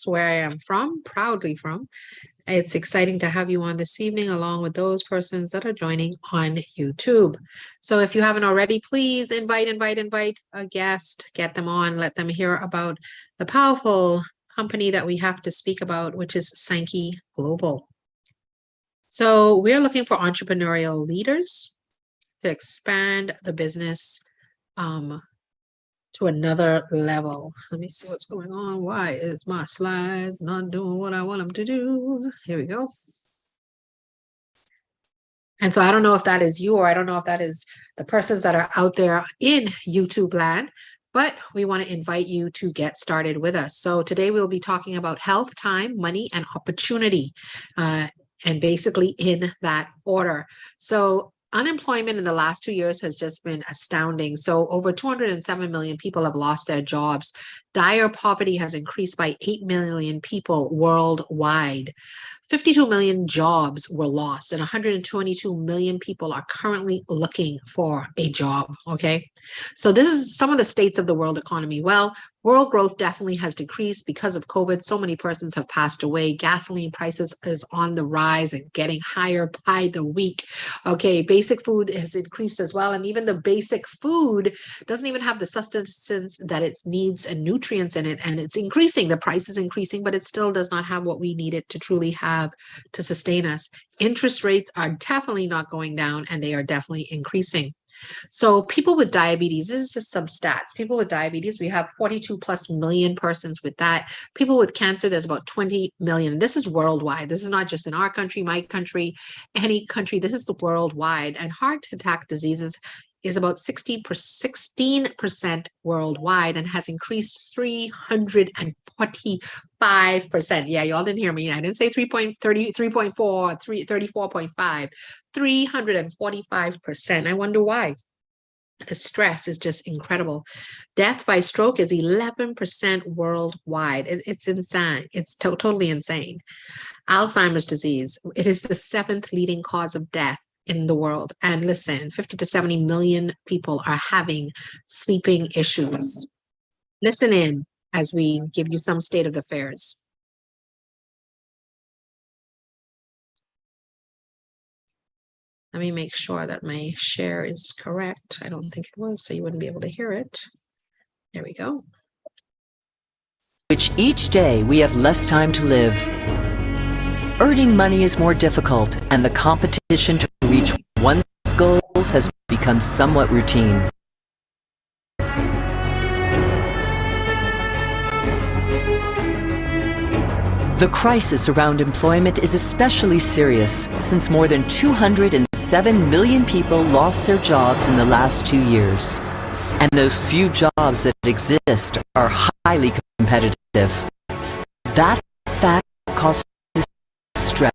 where I am from, proudly from. It's exciting to have you on this evening, along with those persons that are joining on YouTube. So if you haven't already, please invite a guest, get them on, let them hear about the powerful company that we have to speak about, which is Sankey Global. So we're looking for entrepreneurial leaders to expand the business to another level. Let me see what's going on. Why is my slides not doing what I want them to do? Here we go. And so I don't know if that is you, or I don't know if that is the persons that are out there in YouTube land, but we want to invite you to get started with us. So today we'll be talking about health, time, money, and opportunity, and basically in that order. So unemployment in the last 2 years has just been astounding. So over 207 million people have lost their jobs. Dire poverty has increased by 8 million people worldwide. 52 million jobs were lost, and 122 million people are currently looking for a job, okay? So this is some of the states of the world economy. Well, world growth definitely has decreased because of COVID. So many persons have passed away. Gasoline prices is on the rise and getting higher by the week. Okay, basic food has increased as well. And even the basic food doesn't even have the sustenance that it needs and nutrients in it. And it's increasing. The price is increasing, but it still does not have what we need it to truly have to sustain us. Interest rates are definitely not going down, and they are definitely increasing. So people with diabetes, this is just some stats. People with diabetes, we have 42 plus million persons with that. People with cancer, there's about 20 million. This is worldwide. This is not just in our country, my country, any country. This is worldwide. And heart attack diseases is about 16% worldwide and has increased 345%. Yeah, y'all didn't hear me. I didn't say 3.30, 3.4, 34.5, 345%. I wonder why. The stress is just incredible. Death by stroke is 11% worldwide. It's insane. It's totally insane. Alzheimer's disease, it is the 7th leading cause of death in the world. And listen, 50 to 70 million people are having sleeping issues. Listen in as we give you some state of affairs. Let me make sure that my share is correct. I don't think it was, so you wouldn't be able to hear it. There we go. Which each day we have less time to live. Earning money is more difficult, and the competition to reach one's goals has become somewhat routine. The crisis around employment is especially serious since more than 207 million people lost their jobs in the last 2 years. And those few jobs that exist are highly competitive. That fact causes stress,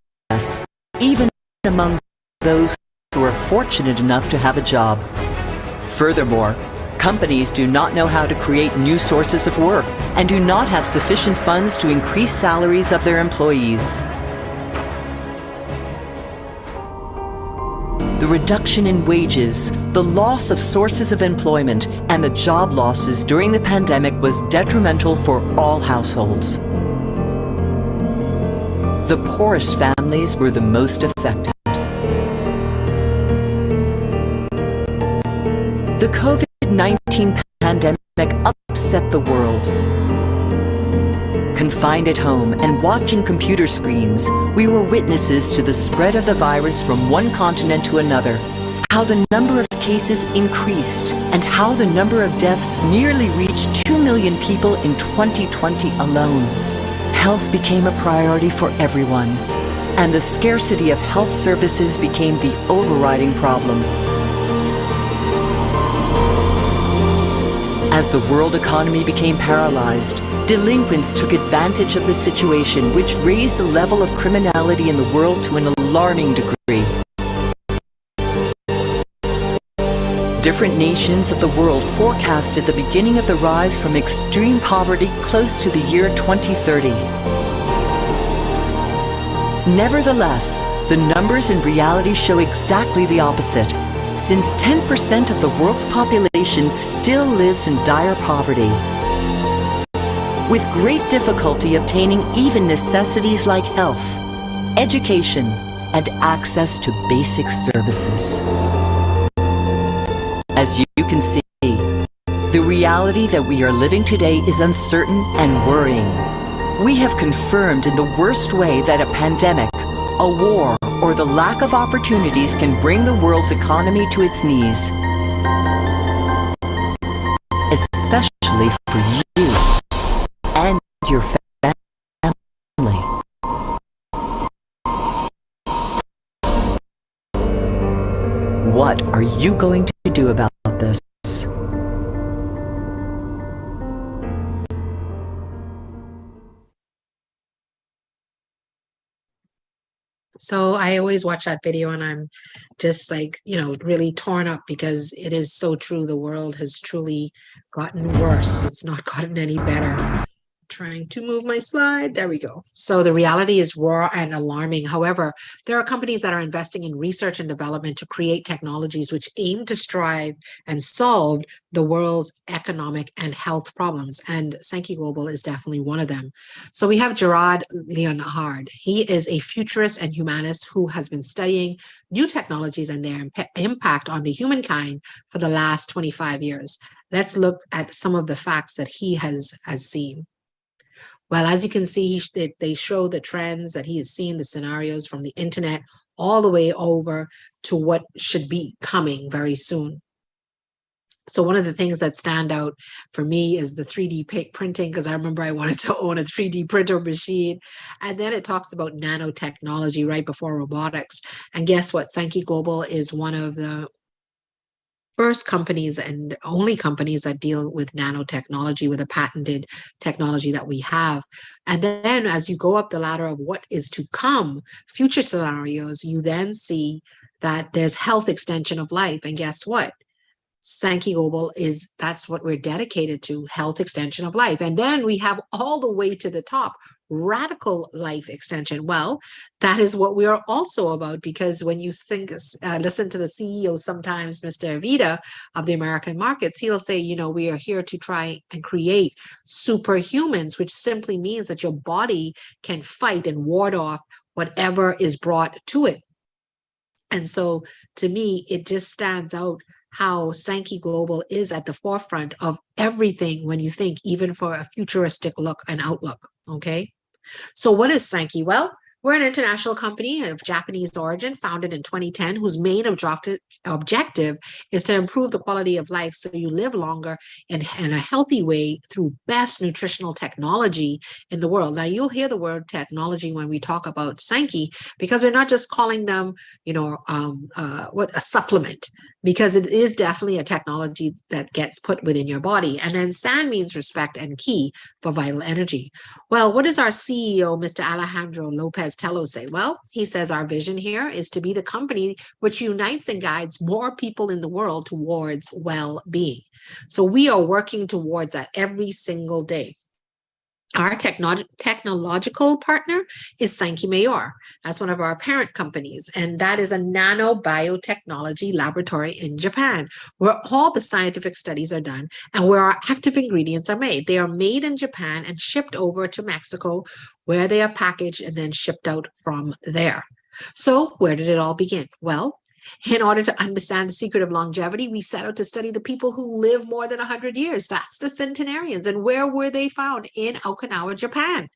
even among those who are fortunate enough to have a job. Furthermore, companies do not know how to create new sources of work and do not have sufficient funds to increase salaries of their employees. The reduction in wages, the loss of sources of employment, and the job losses during the pandemic was detrimental for all households. The poorest families were the most affected. The COVID-19 pandemic upset the world. Confined at home and watching computer screens, we were witnesses to the spread of the virus from one continent to another, how the number of cases increased, and how the number of deaths nearly reached 2 million people in 2020 alone. Health became a priority for everyone, and the scarcity of health services became the overriding problem. As the world economy became paralyzed, delinquents took advantage of the situation, which raised the level of criminality in the world to an alarming degree. Different nations of the world forecasted the beginning of the rise from extreme poverty close to the year 2030. Nevertheless, the numbers in reality show exactly the opposite, since 10% of the world's population still lives in dire poverty. with great difficulty obtaining even necessities like health, education, and access to basic services. As you can see, the reality that we are living today is uncertain and worrying. We have confirmed in the worst way that a pandemic, a war, or the lack of opportunities can bring the world's economy to its knees. Especially for you and your family. What are you going to do about this? So I always watch that video and I'm just like, really torn up because it is so true. The world has truly gotten worse. It's not gotten any better. Trying to move my slide. There we go. So the reality is raw and alarming. However, there are companies that are investing in research and development to create technologies which aim to strive and solve the world's economic and health problems. And Sankey Global is definitely one of them. So we have Gerard Leonhard. He is a futurist and humanist who has been studying new technologies and their impact on the humankind for the last 25 years. Let's look at some of the facts that he has seen. Well, as you can see, they show the trends that he has seen, the scenarios from the internet all the way over to what should be coming very soon. So one of the things that stand out for me is the 3D printing, because I remember I wanted to own a 3D printer machine. And then it talks about nanotechnology right before robotics. And guess what? Sankey Global is one of the first companies and only companies that deal with nanotechnology, with a patented technology that we have. And then as you go up the ladder of what is to come, future scenarios, you then see that there's health extension of life. And guess what? Sankey Global that's what we're dedicated to, health extension of life. And then we have all the way to the top, radical life extension. Well, that is what we are also about, because when you listen to the CEO sometimes, Mr. Avita of the American markets, he'll say, we are here to try and create superhumans, which simply means that your body can fight and ward off whatever is brought to it. And so to me, it just stands out how Sankey Global is at the forefront of everything when you think, even for a futuristic look and outlook, okay? So what is Sankey? Well, we're an international company of Japanese origin, founded in 2010, whose main objective is to improve the quality of life so you live longer in a healthy way through best nutritional technology in the world. Now, you'll hear the word technology when we talk about Sankey, because we're not just calling them, a supplement, because it is definitely a technology that gets put within your body. And then SAN means respect and key for vital energy. Well, what does our CEO, Mr. Alejandro Lopez Tello, say? Well, he says our vision here is to be the company which unites and guides more people in the world towards well-being. So we are working towards that every single day. Our technological partner is Sankey Mayor. That's one of our parent companies, and that is a nanobiotechnology laboratory in Japan, where all the scientific studies are done and where our active ingredients are made. They are made in Japan and shipped over to Mexico, where they are packaged and then shipped out from there. So where did it all begin? Well, in order to understand the secret of longevity, we set out to study the people who live more than 100 years. That's the centenarians. And where were they found? In Okinawa, Japan.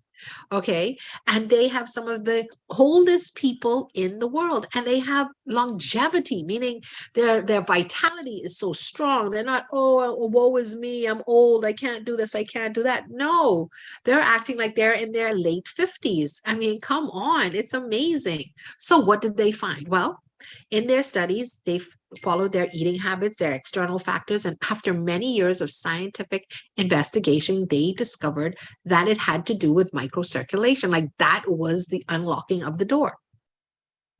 Okay. And they have some of the oldest people in the world, and they have longevity, meaning their vitality is so strong. They're not, oh, woe is me, I'm old, I can't do this, I can't do that. No, they're acting like they're in their late 50s. I mean, come on, it's amazing. So what did they find? Well, in their studies, they followed their eating habits, their external factors, and after many years of scientific investigation, they discovered that it had to do with microcirculation. Like, that was the unlocking of the door,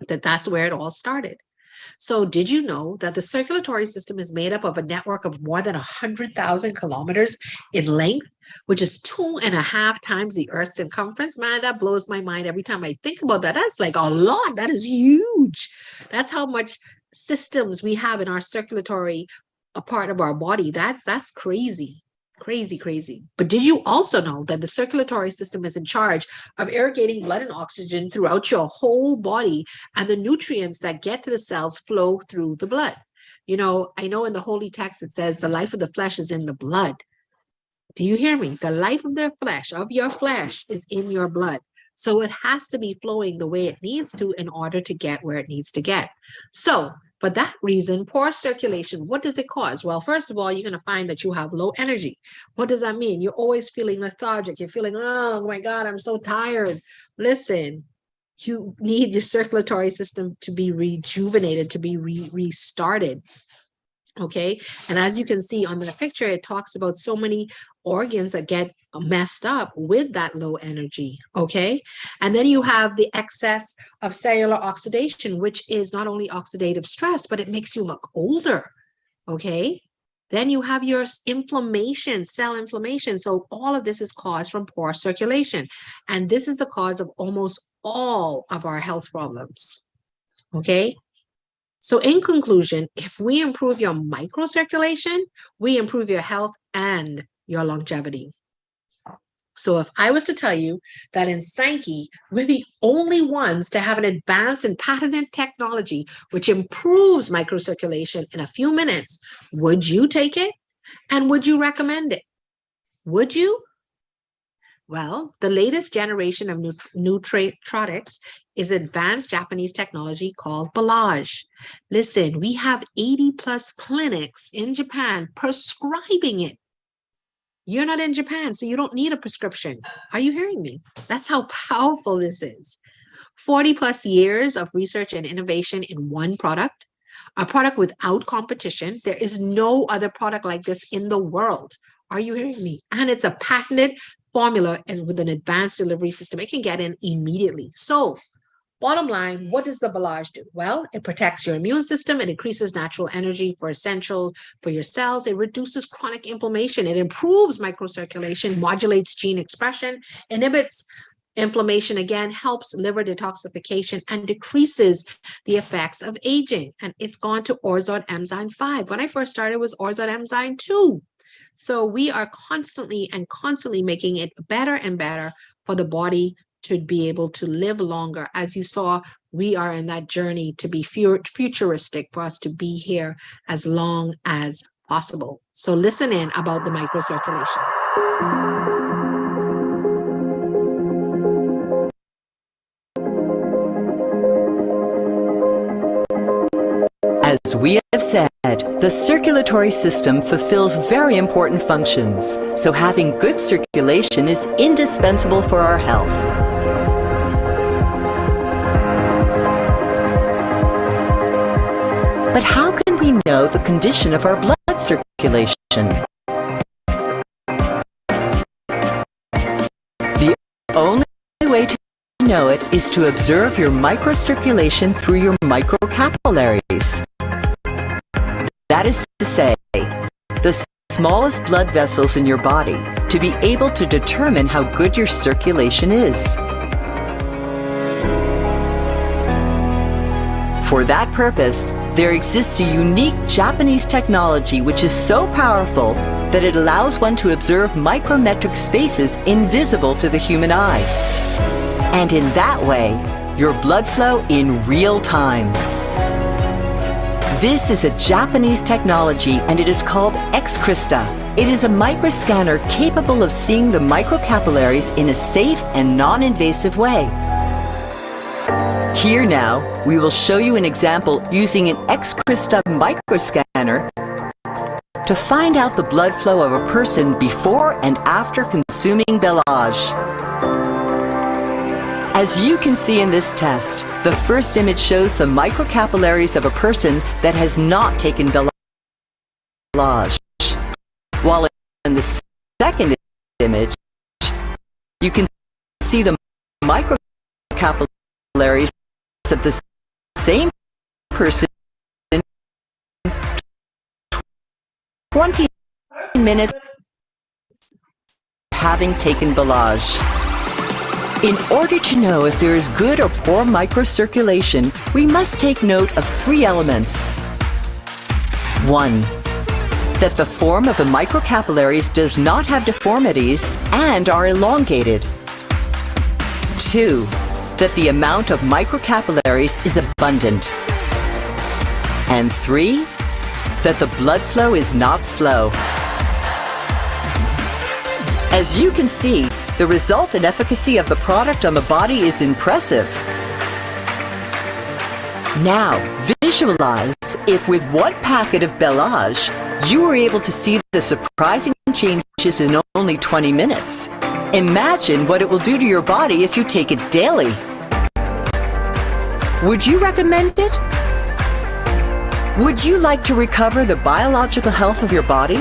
that's where it all started. So did you know that the circulatory system is made up of a network of more than 100,000 kilometers in length, which is 2.5 times the Earth's circumference? Man, that blows my mind every time I think about that. That's like a lot. That is huge. That's how much systems we have in our circulatory part of our body. That's crazy. Crazy, crazy. But did you also know that the circulatory system is in charge of irrigating blood and oxygen throughout your whole body, and the nutrients that get to the cells flow through the blood? You know, I know in the holy text it says the life of the flesh is in the blood. Do you hear me? The life of your flesh is in your blood. So it has to be flowing the way it needs to in order to get where it needs to get. So for that reason, poor circulation, what does it cause? Well, first of all, you're going to find that you have low energy. What does that mean? You're always feeling lethargic. You're feeling, oh my God, I'm so tired. Listen, you need your circulatory system to be rejuvenated, to be restarted. Okay. And as you can see on the picture, it talks about so many organs that get messed up with that low energy. Okay. And then you have the excess of cellular oxidation, which is not only oxidative stress, but it makes you look older. Okay. Then you have your inflammation, cell inflammation. So all of this is caused from poor circulation. And this is the cause of almost all of our health problems. Okay. So in conclusion, if we improve your microcirculation, we improve your health and your longevity. So if I was to tell you that in Sankey, we're the only ones to have an advanced and patented technology which improves microcirculation in a few minutes, would you take it? And would you recommend it? Would you? Well, the latest generation of nootropics is advanced Japanese technology called Balaj. Listen, we have 80 plus clinics in Japan prescribing it. You're not in Japan, so you don't need a prescription. Are you hearing me? That's how powerful this is. 40 plus years of research and innovation in one product, a product without competition. There is no other product like this in the world. Are you hearing me? And it's a patented formula and with an advanced delivery system. It can get in immediately. So bottom line, what does the Balaj do? Well, it protects your immune system. It increases natural energy for essential for your cells. It reduces chronic inflammation. It improves microcirculation, modulates gene expression, inhibits inflammation, again, helps liver detoxification, and decreases the effects of aging. And it's gone to Orzoid Enzyme 5. When I first started, it was Orzoid Enzyme 2. So we are constantly making it better and better for the body to be able to live longer. As you saw, we are in that journey to be futuristic, for us to be here as long as possible. So listen in about the microcirculation. As we have said, the circulatory system fulfills very important functions, so having good circulation is indispensable for our health. But how can we know the condition of our blood circulation? The only way to know it is to observe your microcirculation through your microcapillaries. That is to say, the smallest blood vessels in your body, to be able to determine how good your circulation is. For that purpose, there exists a unique Japanese technology which is so powerful that it allows one to observe micrometric spaces invisible to the human eye. And in that way, your blood flow in real time. This is a Japanese technology and it is called X-Crista. It is a microscanner capable of seeing the microcapillaries in a safe and non-invasive way. Here now, we will show you an example using an X-Crista microscanner to find out the blood flow of a person before and after consuming Balaj. As you can see in this test, the first image shows the microcapillaries of a person that has not taken Balaj, while in the second image, you can see the microcapillaries of the same person 20 minutes having taken Balaj. In order to know if there is good or poor microcirculation, we must take note of 3 elements. 1. that the form of the microcapillaries does not have deformities and are elongated. 2, that the amount of microcapillaries is abundant. And 3, that the blood flow is not slow. As you can see, the result and efficacy of the product on the body is impressive. Now, visualize if with one packet of Belage, you were able to see the surprising changes in only 20 minutes. Imagine what it will do to your body if you take it daily. Would you recommend it? Would you like to recover the biological health of your body?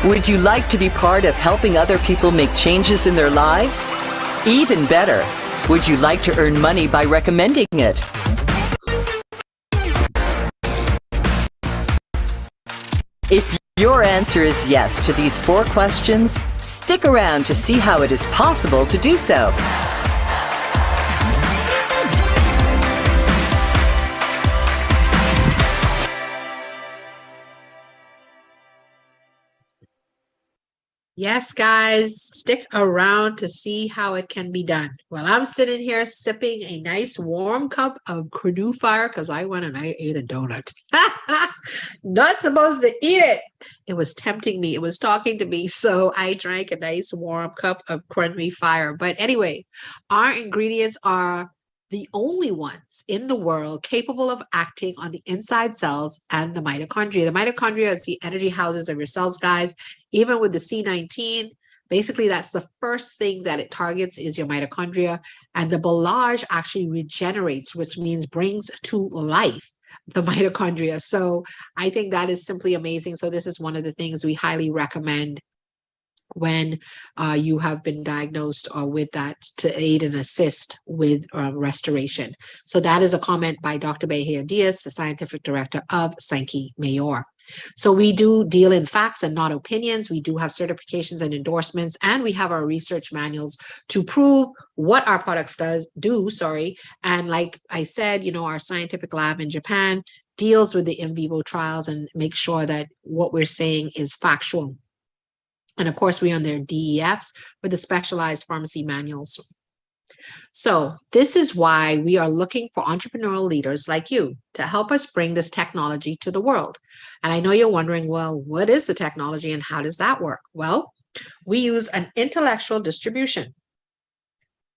Would you like to be part of helping other people make changes in their lives? Even better, would you like to earn money by recommending it? If your answer is yes to these 4 questions, stick around to see how it is possible to do so. Yes, guys, stick around to see how it can be done. Well, I'm sitting here sipping a nice warm cup of Canoe Fire because I went and I ate a donut. Not supposed to eat it. It was tempting me. It was talking to me. So I drank a nice warm cup of Canoe Fire. But anyway, our ingredients are the only ones in the world capable of acting on the inside cells and the mitochondria. The mitochondria is the energy houses of your cells, guys. Even with the C19, basically that's the first thing that it targets is your mitochondria. And the Belage actually regenerates, which means brings to life the mitochondria. So I think that is simply amazing. So this is one of the things we highly recommend when you have been diagnosed with that to aid and assist with restoration. So that is a comment by Dr. Behir Diaz, the scientific director of Sankey Mayor. So we do deal in facts and not opinions. We do have certifications and endorsements, and we have our research manuals to prove what our products do. And like I said, our scientific lab in Japan deals with the in vivo trials and make sure that what we're saying is factual. And of course, we own their DEFs with the specialized pharmacy manuals. So this is why we are looking for entrepreneurial leaders like you to help us bring this technology to the world. And I know you're wondering, well, what is the technology and how does that work? Well, we use an intellectual distribution.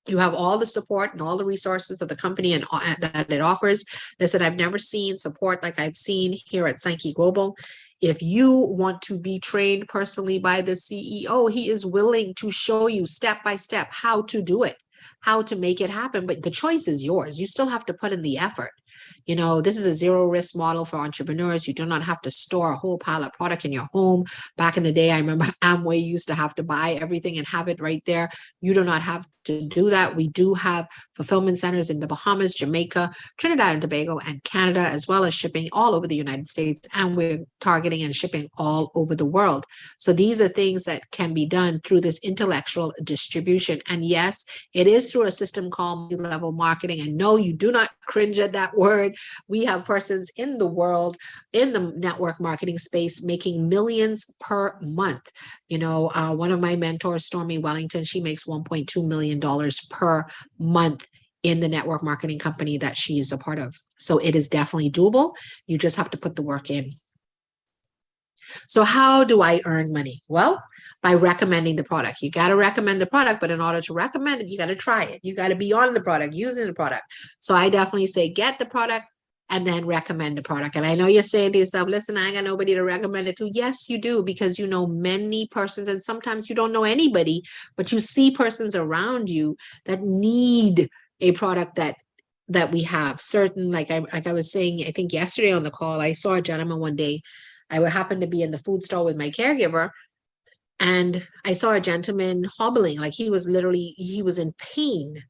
You have all the support and all the resources of the company and that it offers. Listen, I've never seen support like I've seen here at Sankey Global. If you want to be trained personally by the CEO, he is willing to show you step by step how to do it, how to make it happen. But the choice is yours. You still have to put in the effort. This is a zero risk model for entrepreneurs. You do not have to store a whole pile of product in your home. Back in the day, I remember Amway used to have to buy everything and have it right there. You do not have to do that. We do have fulfillment centers in the Bahamas, Jamaica, Trinidad and Tobago, and Canada, as well as shipping all over the United States. And we're targeting and shipping all over the world. So these are things that can be done through this intellectual distribution. And yes, it is through a system called multi-level marketing. And no, you do not cringe at that word. We have persons in the world in the network marketing space making millions per month. One of my mentors, Stormy Wellington, she makes $1.2 million per month in the network marketing company that she is a part of. So it is definitely doable. You just have to put the work in. So how do I earn money? Well, by recommending the product. You got to recommend the product, but in order to recommend it, you got to try it. You got to be on the product, using the product. So I definitely say get the product and then recommend the product. And I know you're saying to yourself, listen, I ain't got nobody to recommend it to. Yes, you do, because you know many persons, and sometimes you don't know anybody, but you see persons around you that need a product that we have. Certain, like I was saying, I think yesterday on the call, I saw a gentleman one day. I happened to be in the food store with my caregiver, and I saw a gentleman hobbling, like he was in pain.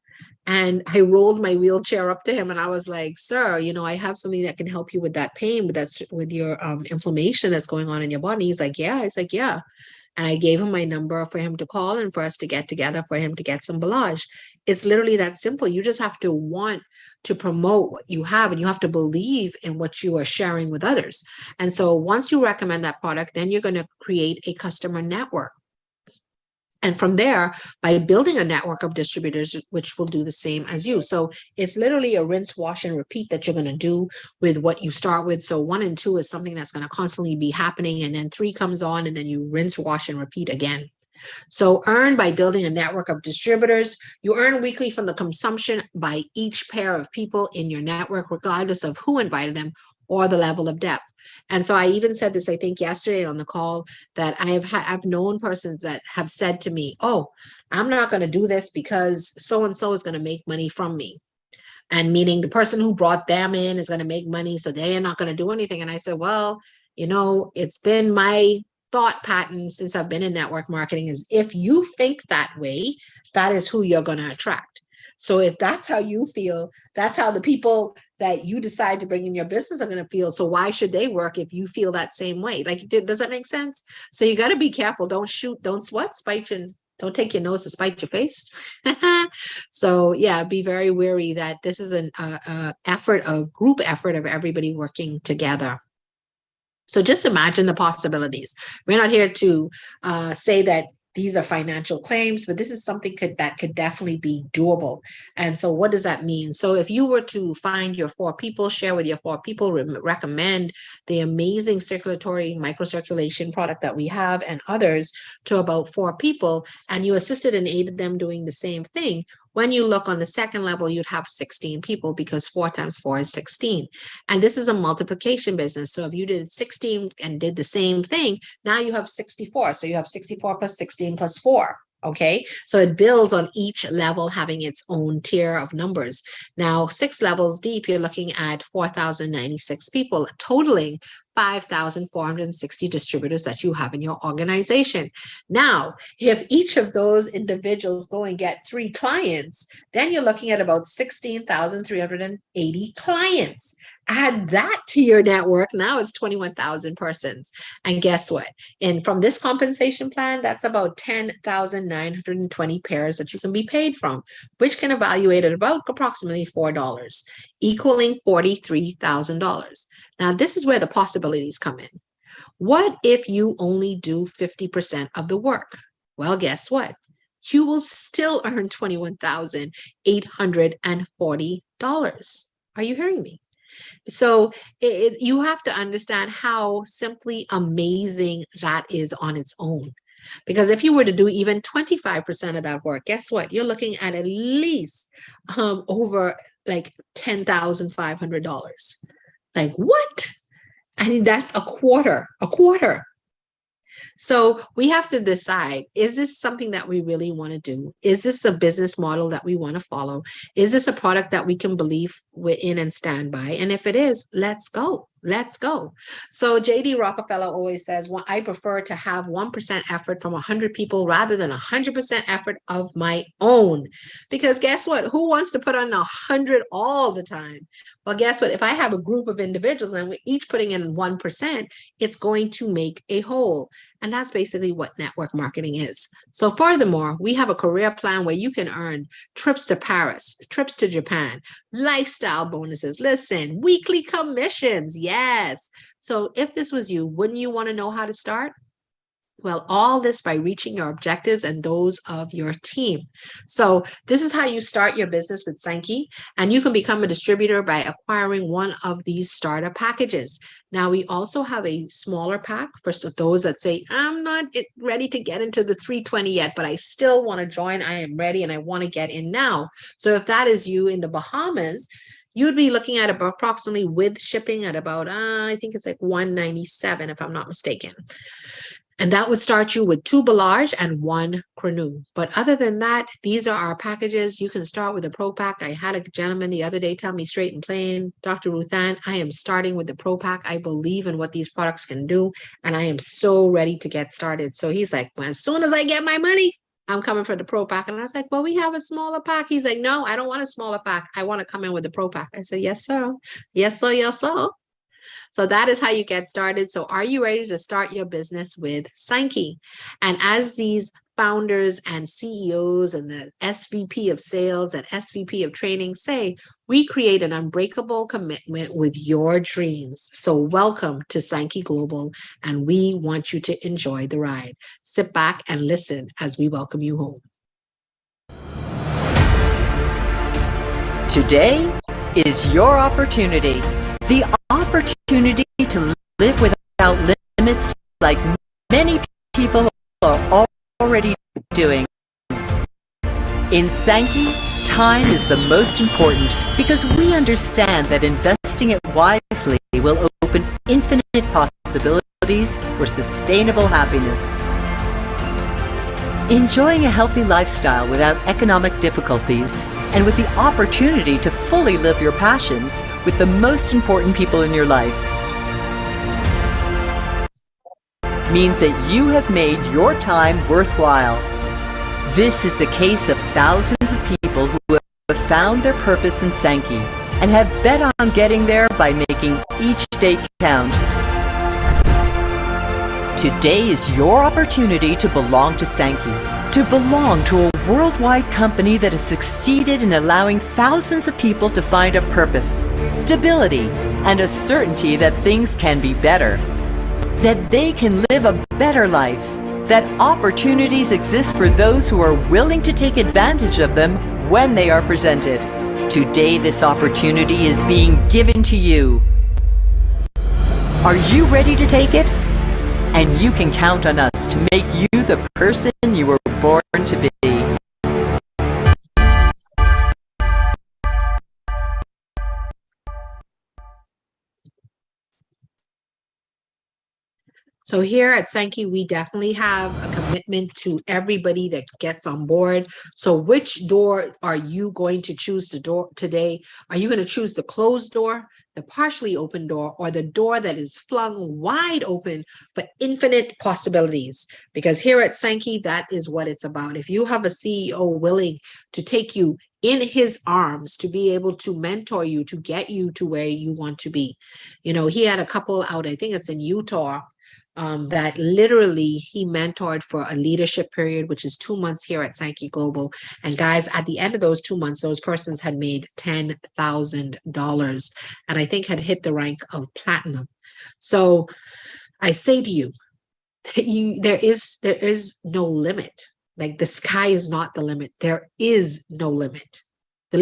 And I rolled my wheelchair up to him and I was like, sir, I have something that can help you with that pain, with your inflammation that's going on in your body. He's like, yeah. It's like, yeah. And I gave him my number for him to call and for us to get together for him to get some Balaj. It's literally that simple. You just have to want to promote what you have, and you have to believe in what you are sharing with others. And so once you recommend that product, then you're going to create a customer network. And from there, by building a network of distributors, which will do the same as you. So it's literally a rinse, wash, and repeat that you're going to do with what you start with. So 1 and 2 is something that's going to constantly be happening. And then 3 comes on, and then you rinse, wash, and repeat again. So earn by building a network of distributors. You earn weekly from the consumption by each pair of people in your network, regardless of who invited them or the level of depth. And so I even said this, I think yesterday on the call, that I've known persons that have said to me, oh, I'm not going to do this because so-and-so is going to make money from me. And meaning the person who brought them in is going to make money, so they are not going to do anything. And I said, well, it's been my thought pattern since I've been in network marketing is if you think that way, that is who you're going to attract. So if that's how you feel, that's how the people that you decide to bring in your business are going to feel. So why should they work if you feel that same way? Like, does that make sense? So you got to be careful. Don't spite your, don't take your nose to spite your face. So yeah, be very wary that this is an group effort of everybody working together. So just imagine the possibilities. We're not here to say that these are financial claims, but this is something that could definitely be doable. And so what does that mean? So if you were to find your 4 people, share with your 4 people, recommend the amazing circulatory microcirculation product that we have and others to about 4 people, and you assisted and aided them doing the same thing, when you look on the second level, you'd have 16 people because 4 times 4 is 16. And this is a multiplication business. So if you did 16 and did the same thing, now you have 64. So you have 64 plus 16 plus 4. Okay, so it builds on each level having its own tier of numbers. Now, 6 levels deep, you're looking at 4,096 people, totaling 5,460 distributors that you have in your organization. Now, if each of those individuals go and get 3 clients, then you're looking at about 16,380 clients. Add that to your network. Now it's 21,000 persons. And guess what? And from this compensation plan, that's about 10,920 pairs that you can be paid from, which can evaluate at about approximately $4, equaling $43,000. Now, this is where the possibilities come in. What if you only do 50% of the work? Well, guess what? You will still earn $21,840. Are you hearing me? So you have to understand how simply amazing that is on its own. Because if you were to do even 25% of that work, guess what? You're looking at least over like $10,500. Like what? I mean, that's a quarter. So we have to decide, is this something that we really want to do? Is this a business model that we want to follow? Is this a product that we can believe in and stand by? And if it is, let's go. Let's go. So J.D. Rockefeller always says, well, I prefer to have 1% effort from 100 people rather than 100% effort of my own. Because guess what? Who wants to put on 100 all the time? Well, guess what? If I have a group of individuals and we're each putting in 1%, it's going to make a whole. And that's basically what network marketing is. So furthermore, we have a career plan where you can earn trips to Paris, trips to Japan, lifestyle bonuses, listen, weekly commissions. Yes. So if this was you, wouldn't you want to know how to start? Well, all this by reaching your objectives and those of your team. So this is how you start your business with Sankey, and you can become a distributor by acquiring one of these starter packages. Now, we also have a smaller pack for those that say, I'm not ready to get into the 320 yet, but I still want to join. I am ready and I want to get in now. So if that is you in the Bahamas, you'd be looking at about approximately with shipping at about, I think it's like $197 if I'm not mistaken. And that would start you with 2 Balaj and 1 Cranu. But other than that, these are our packages. You can start with the Pro Pack. I had a gentleman the other day tell me straight and plain, Dr. Ruthann, I am starting with the Pro Pack. I believe in what these products can do, and I am so ready to get started. So he's like, well, as soon as I get my money, I'm coming for the Pro Pack. And I was like, well, we have a smaller pack. He's like, no, I don't want a smaller pack. I want to come in with the Pro Pack. I said, yes, sir. Yes, sir. Yes, sir. So that is how you get started. So are you ready to start your business with Sankey? And as these founders and CEOs and the SVP of sales and SVP of training say, we create an unbreakable commitment with your dreams. So welcome to Sankey Global, and we want you to enjoy the ride. Sit back and listen as we welcome you home. Today is your opportunity. The opportunity to live without limits like many people are already doing. In Sankey, time is the most important because we understand that investing it wisely will open infinite possibilities for sustainable happiness. Enjoying a healthy lifestyle without economic difficulties and with the opportunity to fully live your passions with the most important people in your life means that you have made your time worthwhile. This is the case of thousands of people who have found their purpose in Sankey and have bet on getting there by making each day count. Today is your opportunity to belong to Sankey, to belong to a worldwide company that has succeeded in allowing thousands of people to find a purpose, stability, and a certainty that things can be better, that they can live a better life, that opportunities exist for those who are willing to take advantage of them when they are presented. Today, this opportunity is being given to you. Are you ready to take it? And you can count on us to make you the person you were born to be. So here at Sankey, we definitely have a commitment to everybody that gets on board. So which door are you going to choose today? Are you going to choose the closed door, the partially open door, or the door that is flung wide open for infinite possibilities? Because here at Sankey, that is what it's about. If you have a CEO willing to take you in his arms to be able to mentor you, to get you to where you want to be. You know, he had a couple out, I think it's in Utah, that literally he mentored for a leadership period, which is 2 months here at Sankey Global. And guys, at the end of those 2 months, those persons had made $10,000 and I think had hit the rank of platinum. So I say to you, there is no limit. Like the sky is not the limit. There is no limit. The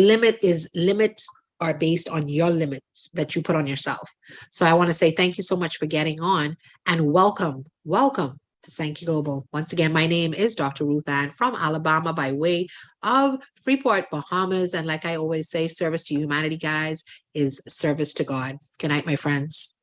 limits are based on your limits that you put on yourself. So I want to say thank you so much for getting on and welcome to Sankey Global. Once again, my name is Dr. Ruth Ann from Alabama by way of Freeport, Bahamas. And like I always say, service to humanity, guys, is service to God. Good night, my friends.